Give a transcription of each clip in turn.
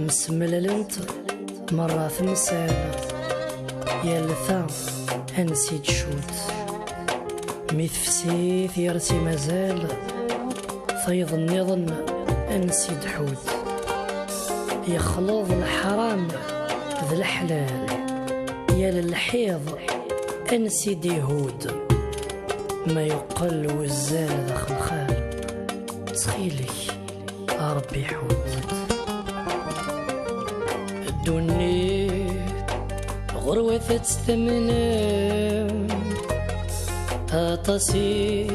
مسمللنت مرة ثمسال يالثا أنسي تشوت ميثفسيث يرسي مازال فيض النظن أنسي تحوت يخلط الحرام ذا الحلال يا للحيض أنسي ديهود ما يقل وزال ذا الخال تخيلك ربي حوت الدنيا غروة تستمنى أطاسي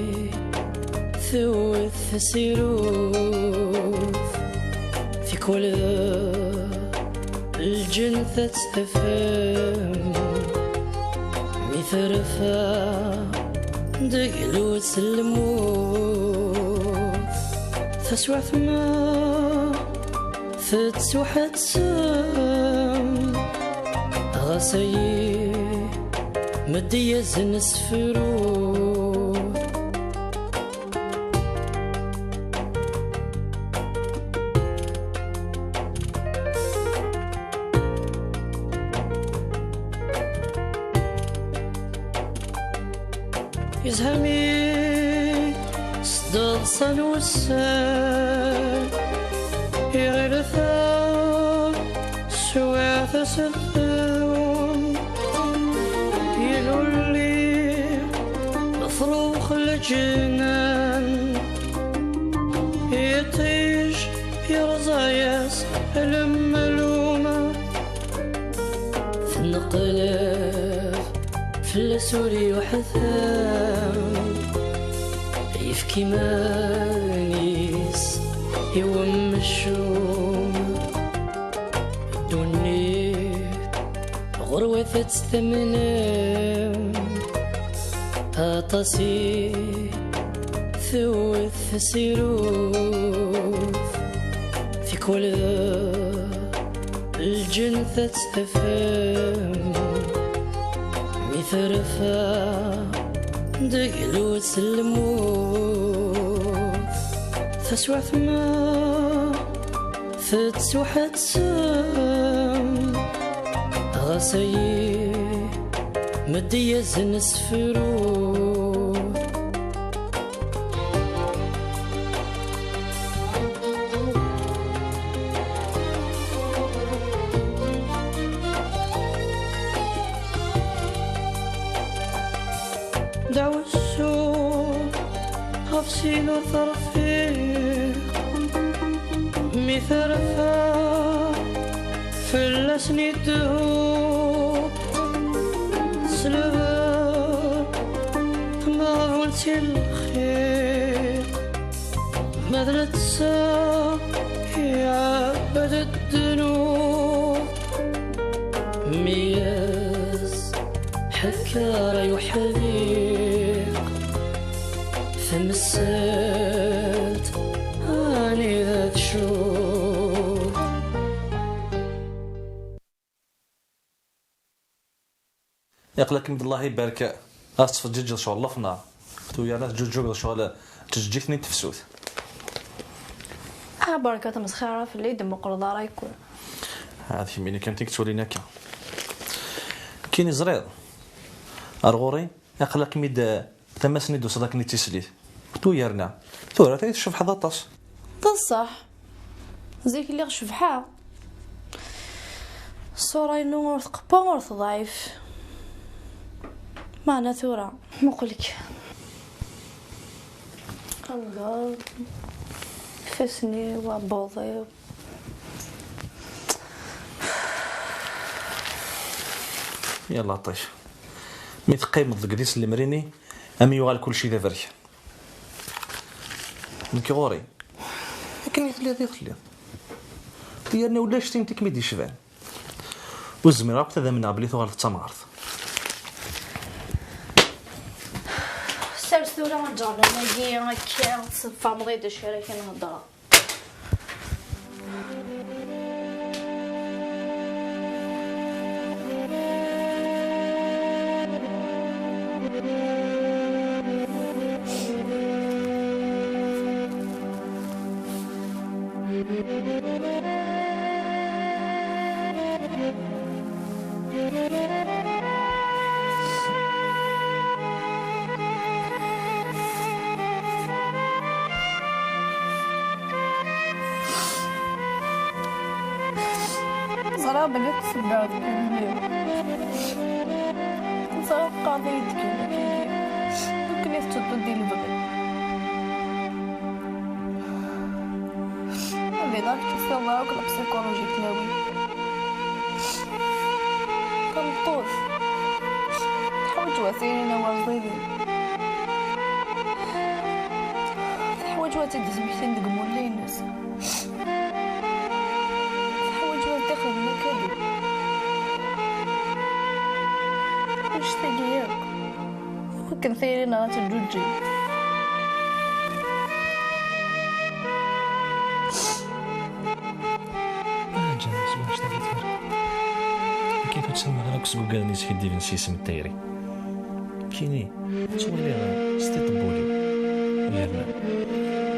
ثوث سيروف في كل الجنة تستفهم مثرفة دقلو سلموف فسوى ثما فتسوحة سام غسي مدية زنسفرو يزهمي صدق صنوسان يغرثا سواث سلثون يلولي فروخ الجنان يطيش يرزاياس الملومة في النقلاف في السوري وحثام يفكي مانيس يوم الشوم دوني غروة تستمنى أطاسي ثوث سيروف في كل الجنة تستفهم مثرفة دقلو سلموف فسوى ثما فتسوحة سام غسي مدية زنسفرو دعوة السوق غفسين وثرفيق مثرفة في اللسن الدهوب سلبا ما قلتي الخير ماذا تسا يا عبد الذنوب مياز حكار يحذيق فمسات اني ذات شوق يقلك من الله يبارك اصف جوج شغل الله فنا تو يا ناس جوج شغل تجيتني تفسوت بركة مسخرة في الليل دم قرضة رايكو هذه مين كانت تقولينا كاين زرير ارغوري يقلك ميد تمسني دو صداك تسليت تو يرنا تو راه تشوف حظ طاس تصح زيك اللي غشفحها الصورة انو ثقبا ورث ضعيف معنا ثورة نقولك الله فسني وبوضي يلا طيش ميت قيمة القديس اللي مريني امي يغال كل شيء ذا فريح منك غوري لكن يخلي ديالنا ولا شتيمتك ميدي شفان والزمير راك تذا من عبليث وغالت تمارض سرسورة ما جرنا نجي هكا صفا مغيد الشركة نهضرها صراحة بلي تسبعت كلهم صراحة قاضي يتكلم ممكن يفتدوا ديال البغي هذي داك كيف الله وكلا بسيكولوجي تلاوي كنطوف تحوج واسيرين واجدين تحوج واتدز مشتين دقمو اللي الناس تحوج واتدخل المكادب واش تاقياك وكن ثيرين غاتجوجي جالس واش تاقيت كيف تسمى راك سبو قال نيس في ديفن سيسم التيري كيني تولي ستي طبولي ويرنا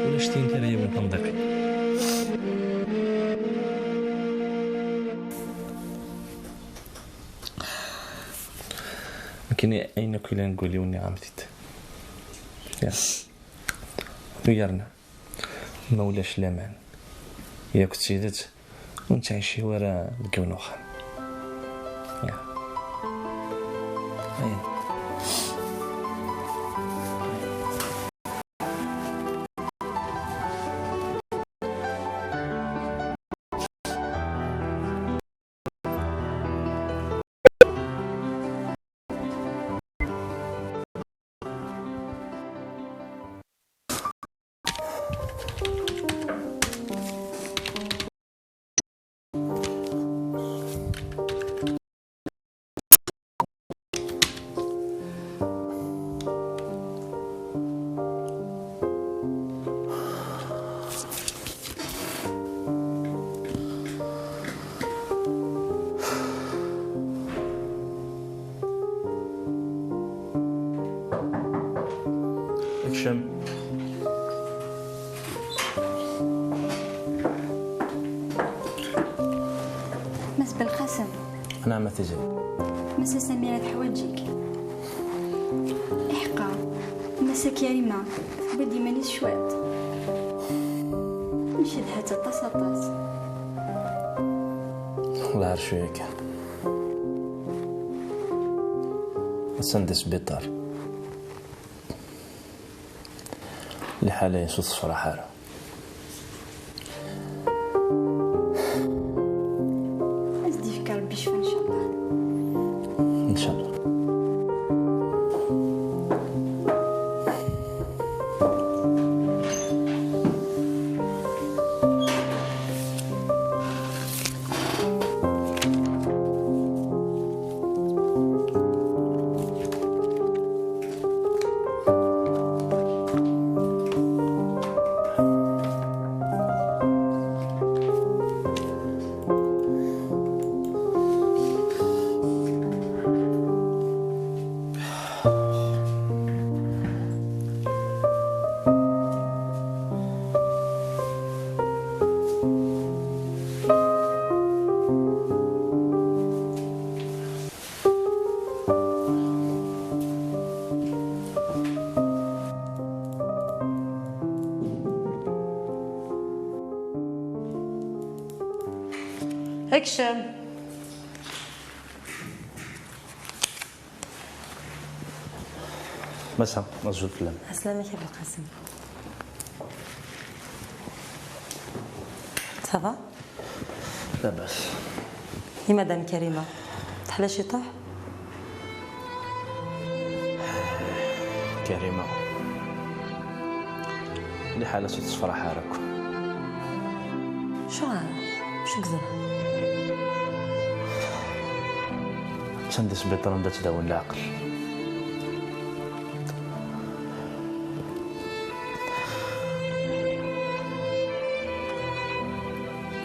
ولا شتي انت راه يوم تنضقي كيني اين كل نقولي وني عمتيت يا ويرنا ما ولاش لامان يا كنت سيدت ونتعيشي ورا الكونوخه يا هاي اكشن مس بالقسم انا ما تجي مسا سميرة حوايجيك احقا مسا كريمة بدي مانيش شويط نشد حتى طاس الله عارف شويك سندس بيطار لحالة يسوس فرحارة ازدي فيك ربي يشفى ان شاء الله ان شاء الله اكشن مسا مزجوج كلام عسلامة يا ابو القاسم صافا لا باس يا مدام كريمة تحلى شي طاح كريمة لحالة سوس فرحارك شو عارف شو كذا سندس بيطار ندات داون العقل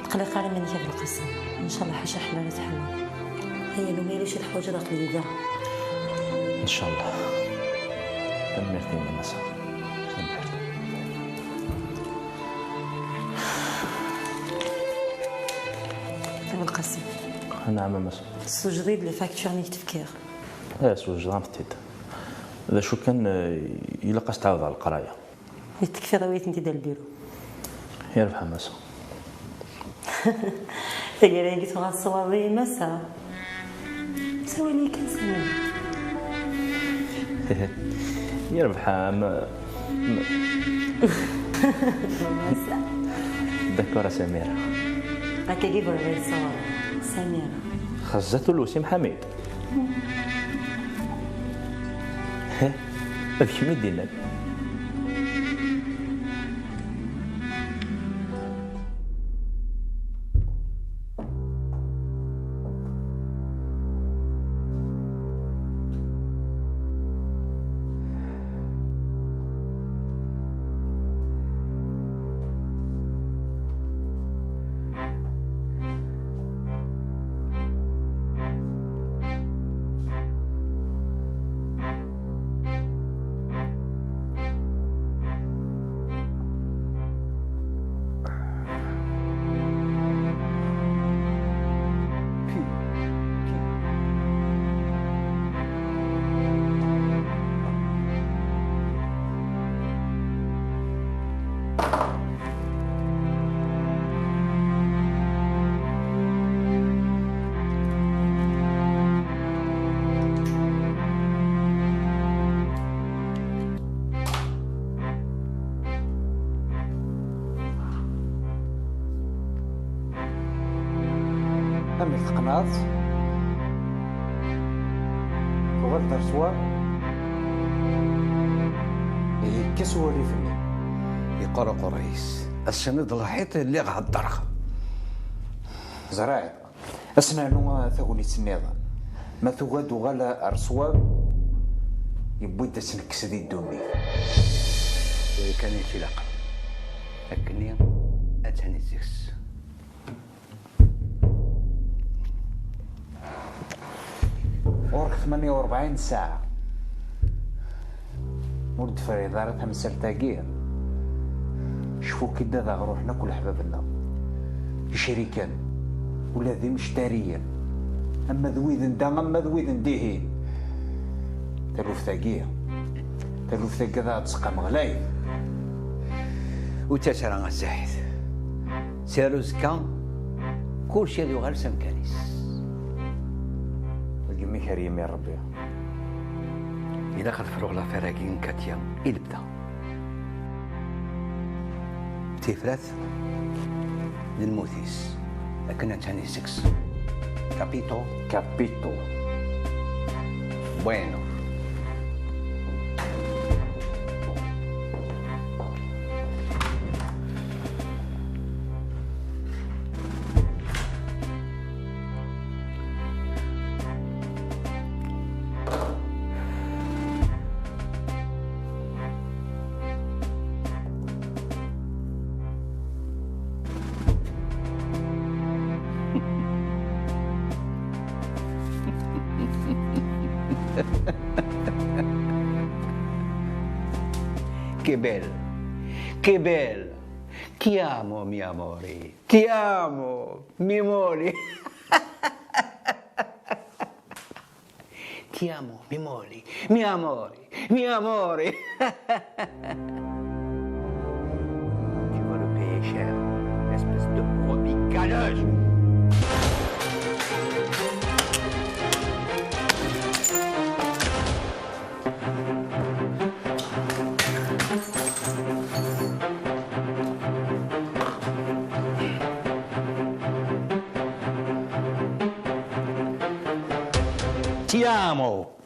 تقلق على منك يا ابو القاسم ان شاء الله حاجه حلال تحلى هي لو ميلو شي حوايج داخل يدها ان شاء الله كملتي من مسا ابو القاسم نعم مسا سو جديد لي فاكتور نيك تفكير سوج غنفتيت اذا شو كان الا قاس تعاود على القرايه تكفي ضويت انت ديال البيرو يربح مسا تقري قلت غصوابي مسا سوي لي كان سمين يربح مسا دكورة سميرة هكا كيقول غير صور سميرة خزته الوسيم حميد هذيك ما دينا أمي تقناط وغلط رسوا كسوا لي فني يقرا قريس السند الحيط اللي غهضرها زراعي اسنانو ثاغوني تسنيضا ما ثوغاد وغالا رسوا يبوي تسنكس دي الدومي كان يتلاقى لكني أتاني زيكس ورك 48 ساعة ولد فريضة راه مسرتاقير شفو كدا ذا روحنا كل حبابنا شريكان ولا ذي مشتريا اما ذويذن دا اما ذويذن ديهين تلوف ثاقية تلوف ثاقية ذا تسقى مغلاي وتسرع الزاحف سيرو زكا كل شيء ذو غير سمكانيس القمي كريم يا ربي إذا قد فروغ لا فراقين كاتيا إلبدا تيفرات للموثيس لكن تاني 6 كابيتو كابيتو bueno Che bello, che bello. Ti amo, mio amore. Ti amo, mio amore. Ti amo, mio amore. Mio amore, mio amore. Tu vas le payer cher, espèce de brebis galeuse. Ti amo!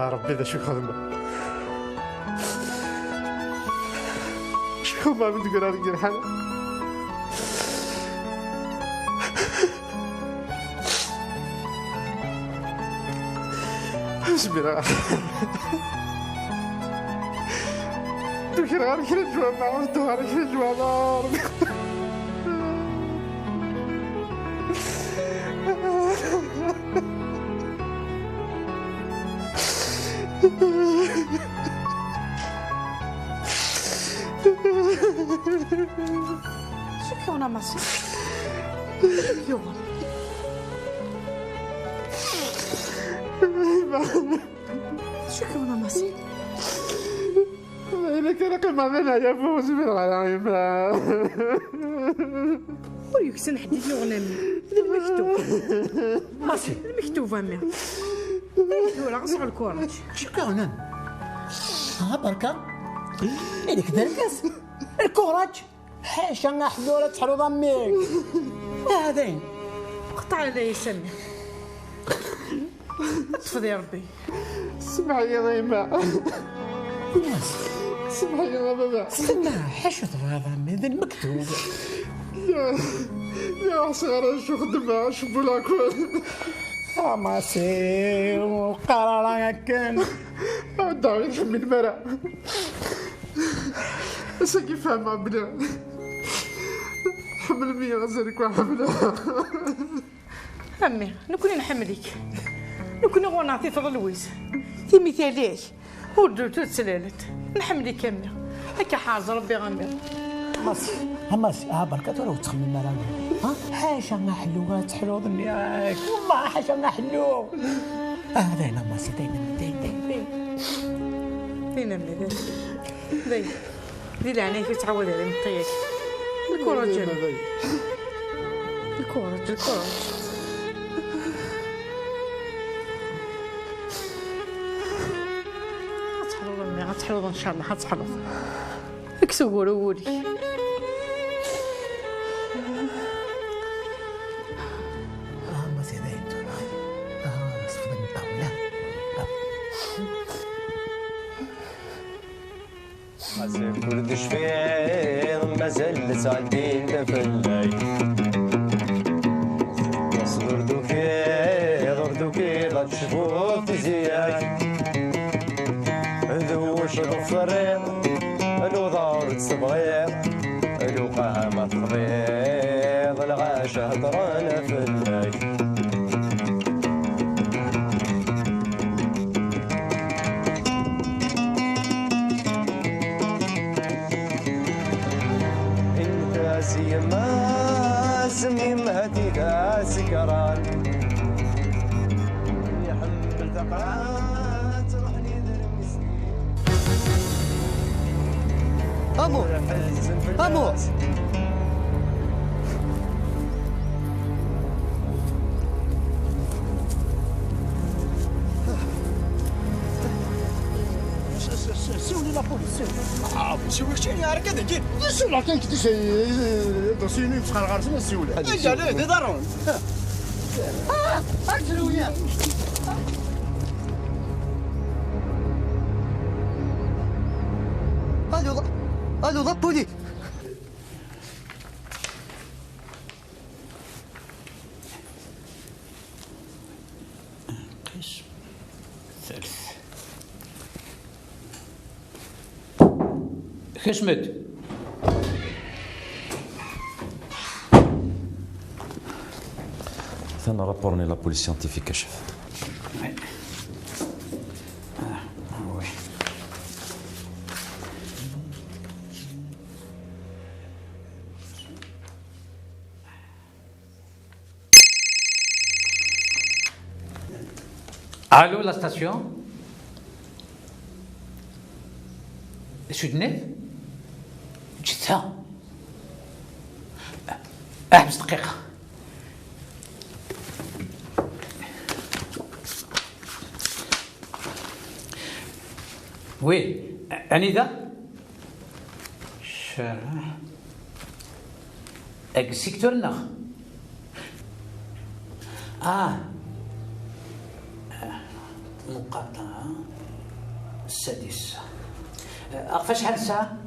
ربي ذا شو خدمة شو ما بتقول أنا جرحان اصبر كرا جواب ما عرفتو كرا جواب شكرا انا ماشي يوم شكرا انا ماشي إذا كان قمة منها يفوز بالغنائم ويكسن حديد لي غنامي المكتوب ماشي المكتوب امي ولا غصب الكوراج شكرا ها بركة إليك دركس الكوراج حاشا نحلو لا تحلو ضميك هذين قطع لي يسمي اطفض يا ربي اسمعي يا ضيمة اسمعي يا بابا استنى حاشا تبغى ضمي ذا المكتوب يا صغار شو خدمة شوفوا لاكل ما سير وقرار كان دعوة نحمل مرة بس كيف فاهم عبنا حمل 100 غزالك وحملها امي نكون نحملك نكون غو نعطي فضل لويز في مثاليش ودرتو تسلالت نحملك امي هكا حاز ربي غامر هماس بركة ولو تخمم مرامي ها حاشا نحلو تحلو ضميك والله حاشا نحلو هذين هماس دين امي دي لعنيك تعود على مطيك الكوراج الكوراج غتحلوض امي غتحلوض ان شاء الله غتحلوض اكسو قولي هماس دين استخدم الطاولة مازال ولد شفير مازال تعدي لفلاي نصدر دوكي غتشوفو في زياك ذوش الفريق الوضار تبغيض الوقامة تبغيض العاشا هضرانا فلاي سيما سميم هدي ذا سكران يحمل ثقات روح لي درمسني أمو سيولي لابوليس سيولي شتي عارف كذا جيت السيولة كان كنت دوسيني بشحال غارسين السيولة اجا لا دي ضرون أرسلويا الو ضبولي قسم ثالث خشمت ثنا رابورني لا بوليس سيانتيفيك كشف Allô, la station? سودنيف؟ جثة؟ احبس دقيقة. وي أنيدا؟ شارع السيكتور نخ. مقاطعة السادسة. أقفى شحال الساعة؟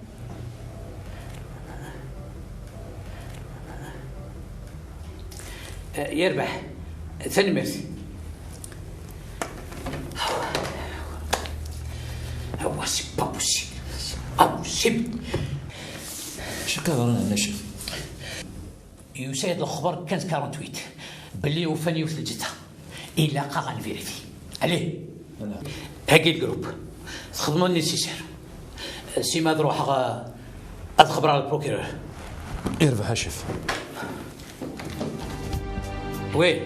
يربح ثاني ميرسي. هو سي با بوسيبل. امبوسيبل. شكرا نشف. يساعد الخبر كانت 48 باللي وفاني وثلجتها الا قا غنفيريفي عليه. هاكي الجروب تخدموا النيسيسير. سيما تروح الخبر على البروكيرور. يربح شيف. وي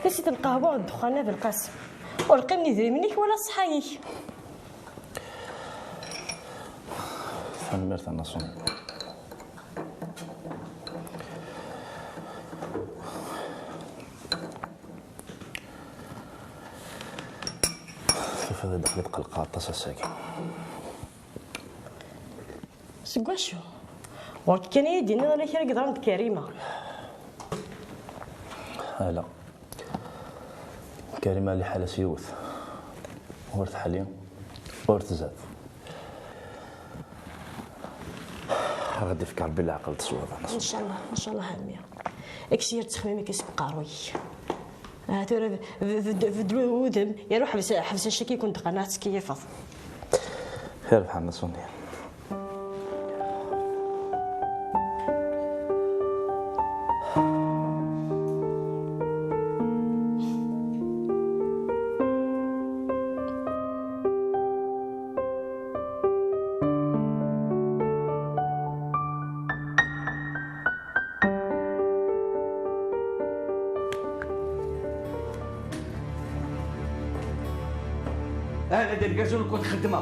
نسيت القهوه والدخانه بالقاسم ولقيني ذري منك ولا صحايك. فنمرت انا صون شوف هذا دخلت قلقات طاسه ساكن سكواشو وقت كان يدينا ولا كي قدرت كريمه. لا كريمه اللي حاله سيوث ورث حاليا ورث زاد غادي فكر بالعقل تصوب ان شاء الله ان شاء الله هاميه اكسير تخميمك يسبق قاروي ترى في دلودم يروح حبس الشكي كنت قناه كيفض خير بحالنا صوني. انا دير كازون كنت خدمه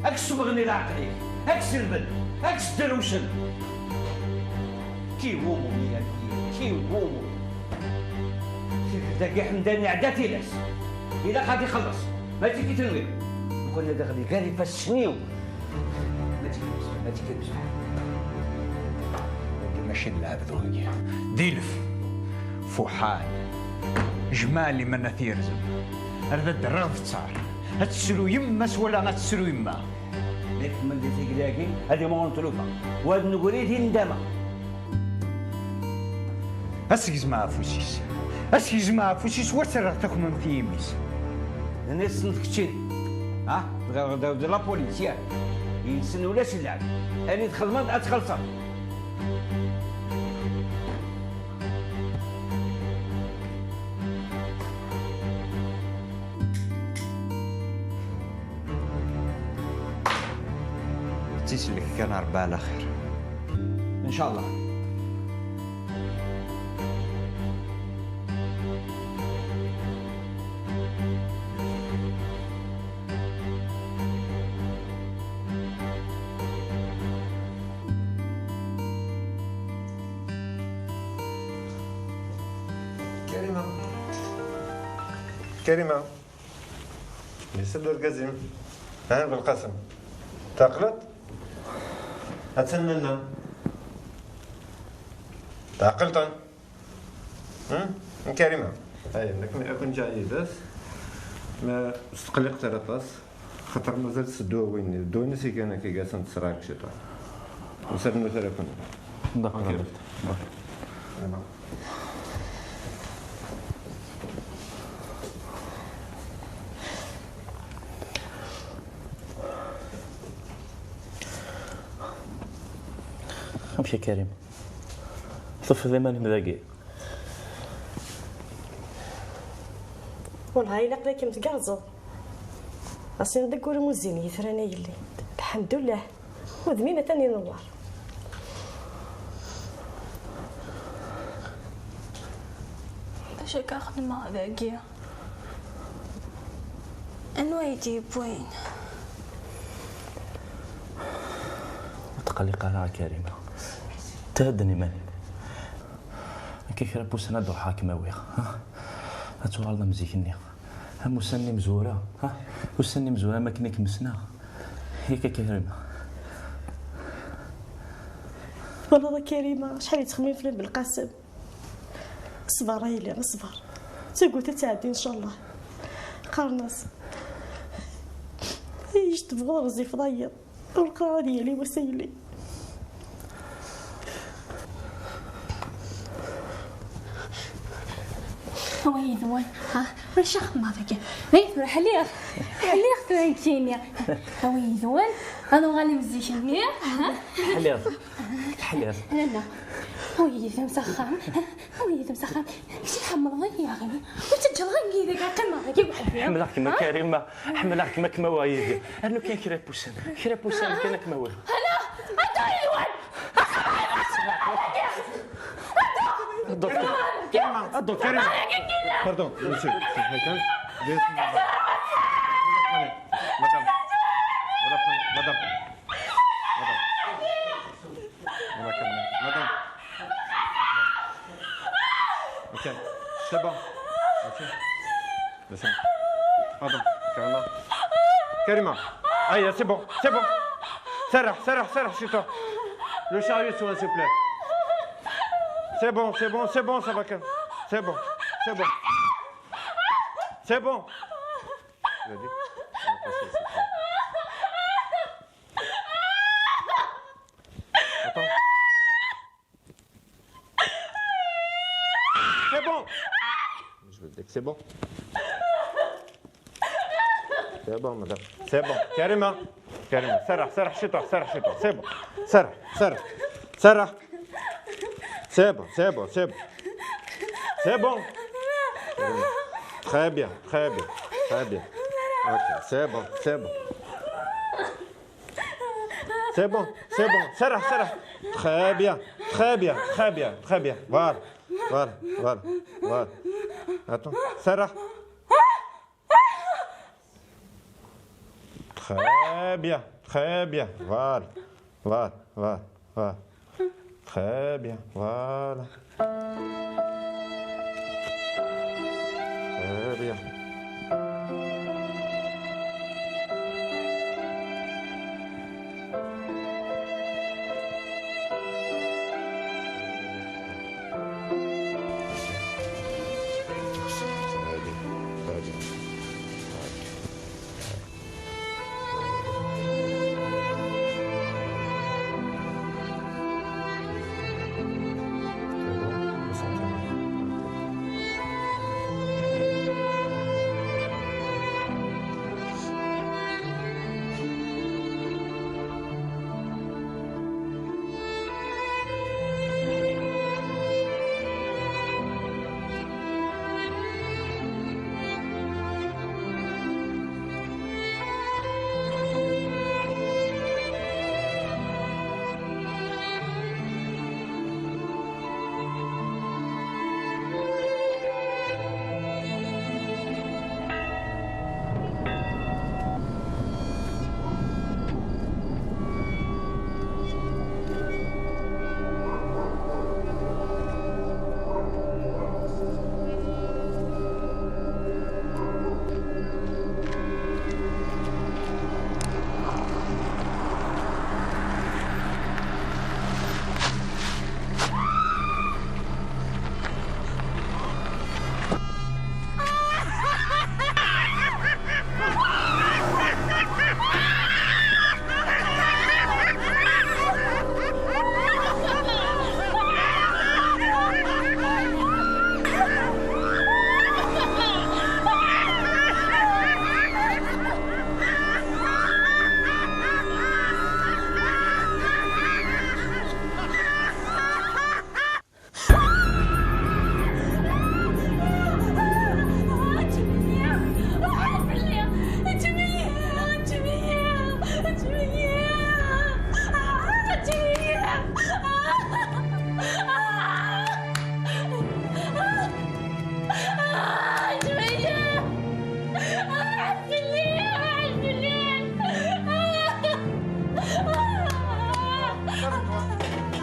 هاك الصبغني العقلي هاك السلبل هاك الدروشن كي هومو يا كي هومو كي كاع حمداني عداتي لاس الا غادي يخلص ما تيجي تنوي كنا داخلين كاع يفسنيو ما تيكذبش ماشي نلعب ذوقي ديلف فوحان جمالي من نثيرزم هذا الدرغ تصار هتسلو يماس ولا غتسلو يما ليك من دي تيكلاكي هذه مون تلوفا وهاد نقولي ندما اسكيز مع فوسيس اسكيز مع فوسيس وسرقتكم من تيميس الناس نتكتشي ها غدا لا بوليسيا ينسن ولا سلعب اني دخل منطقه تخلصها تيسلك كان ربي على خير ان شاء الله. كريمة يسدوا القزم ها بالقسم تقلط هتسننا تعقلتن كريمة هاي لكن أكون جاي بس ما استقلق ترطاس خاطر مازال سدوا وين الدوني سي كان كي قاسم تصراك شتا وسرنا ثلاثة دقيقة امشي كريم طف ذمان مذاقي والله إلا قلت متقرزو أصلا ندقور موزين يثراني يلي الحمد لله وذميمة تاني نوار شكا خدمة ذاقية أنو يجيب وين تقلق على كريمة تهدني ماني كيف ربوس انا دو حاكمه ويا ها اتوالله مزيكني ها مسني مزوره ها وسني مزوره ما كنيك مسنا هيك كريمه والله كريمه شحال تخمين فلان بالقاسم صبر هايلي نصبر تقول تتعدي ان شاء الله قرناس ايش تبغى رزي فضيط والقراءه ديالي وسيلي وين وين ها وش ما فيك وين حليق ترينتيني وين انا غالي مزيكني ها حليق لا ويد مسخن ويد مسخن شي حمضني يا غني وتجرني ذاك قمه كيف وحدي حملك كما كريمه حملك كما كموايد انو كاين كريبوسان كانك موال انا ادري وين الدكتور كريم باردون مسيو هيكل ديت مدام اوكي سي بون اوكي باردون كريمة هيا سي بون سرح chez toi le chariot s'il vous plaît. C'est bon, ça va calme. C'est bon. C'est bon. Je dis. Attends. C'est bon. Je veux dire que c'est bon. C'est bon, madame. C'est bon. Karima. Sarah, chez toi. C'est bon. Sarah. C'est bon. Très bien. Ok, c'est bon. Sarah. Très bien. Voilà. Attends, Sarah. Très bien. Voilà. Très bien, voilà. Très bien.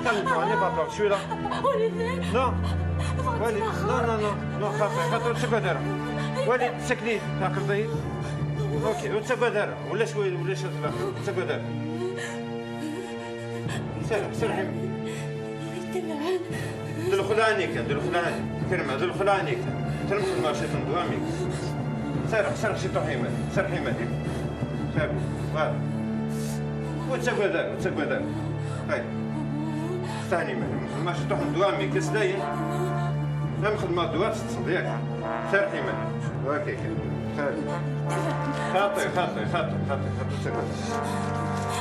calme-toi, n'aie pas peur, je suis là. Non. Walid, non, non, non, non, خاطر تسكر دارها. وليد سكني هاك الضيق. اوكي وتسكر دارها ولا شوي ولا شوي تسكر دارها. سرح دلخل عنيك دلخل عنيك كلمة دلخل عنيك تلمخ ما شيء تندوامي. سرح شي طحيمة سرح حمادي. شاب واه. وتسكر دارها هاي. ثاني ما شي طحن دوامي كاس داين. نعم خدمة دوات تصديق سرحي مني وهكاك خاطي تسكت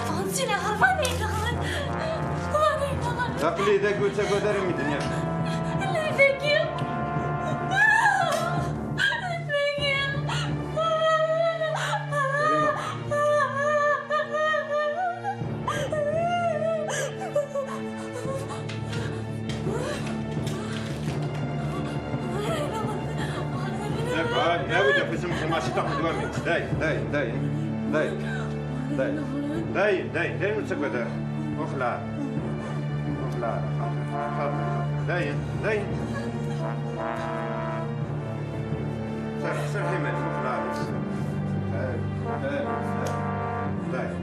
فهمتيني غرفاني عقلي ذاك وتسكت داري من الدنيا لا ذاكي يا ودي في سمك ماشي تاخذ دوامي داين وتسكت دار وخلع داين سرح حماية وخلع داين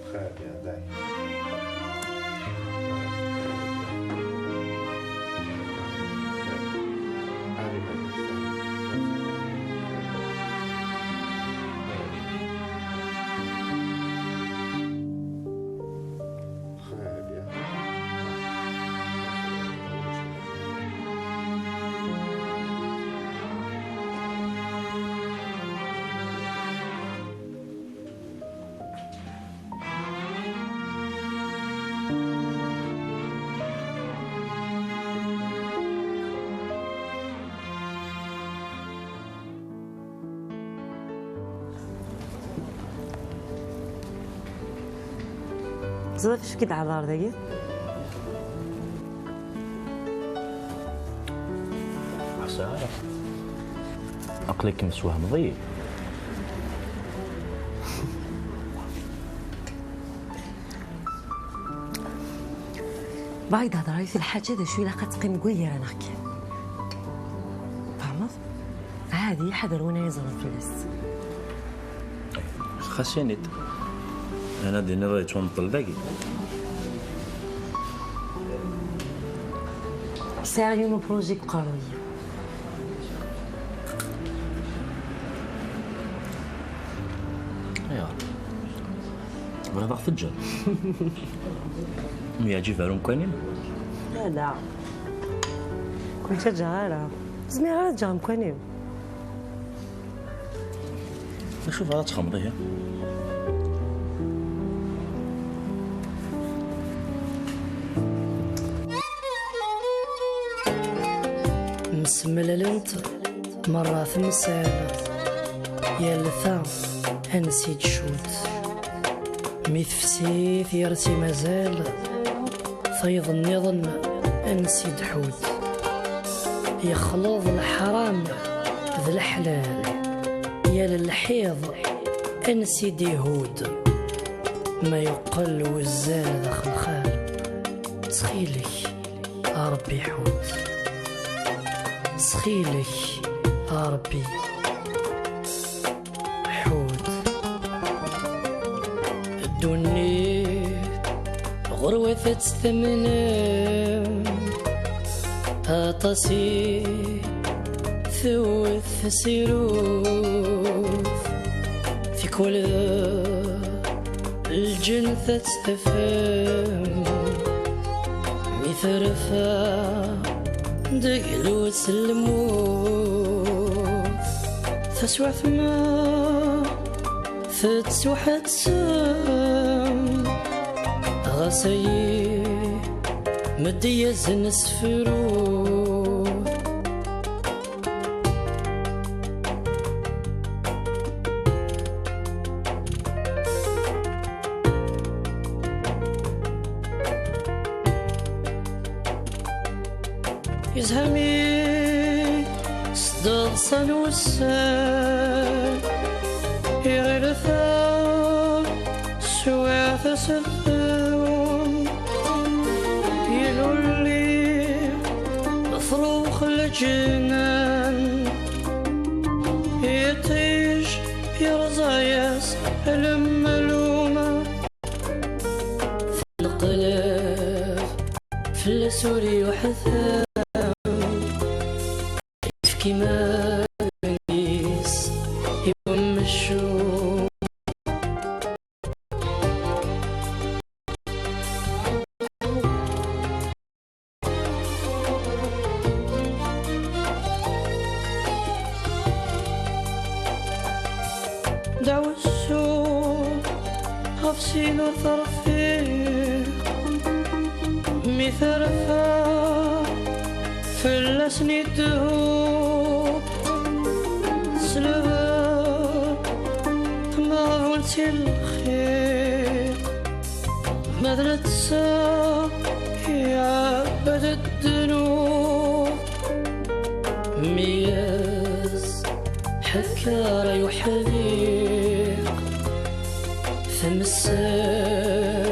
Très bien. زاد فاش كيدعى الدار داكي خسارة عقلك مسواه مضيق باغي تهضري في الحاجه هذا شويه لاقا تقيم قويه انا هكا فهمت عادي حذر وانا يزغل فلوس خاصني انا ديني راه تونطل داكي سيريو نو بروجي قرويه يا بغيت تفجر يعجب فارون كاينين لا كنت جاره زميرة جام كاينين نشوف هذا تخمضي هي مسملة لنت مرة في مسالة يا لثا أنسيت شوت ميثفسي ثيرتي مازال فيض النظن أنسيد حوت يخلط الحرام ذا الحلال يا للحيض أنسيد يهود ما يقل وزاد داخل الخال سخيلك ربي حوت سخيلك ربي حوت الدنيا غروة ثمنا أطاسي ثوث سيروف في كل الجنة تستفهم مثرفة دقلو سلموف تسوى ثما تتسوى حتسوى غسي مدي زنس فرود يزهمي صدق سنوسان يغرثا سواث سثاون يلولي مفروخ الجنان يطيش يرزاياس الملومة في القلب في السوري وحثان كيما نقيس يوم الشوم دعوة السوق غفسين وثرفيق مثرفا فلسني الدهوب سلبا ما قلت الخير ماذا تسا يا عبد الذنوب مياز حكار يحذيق فمسا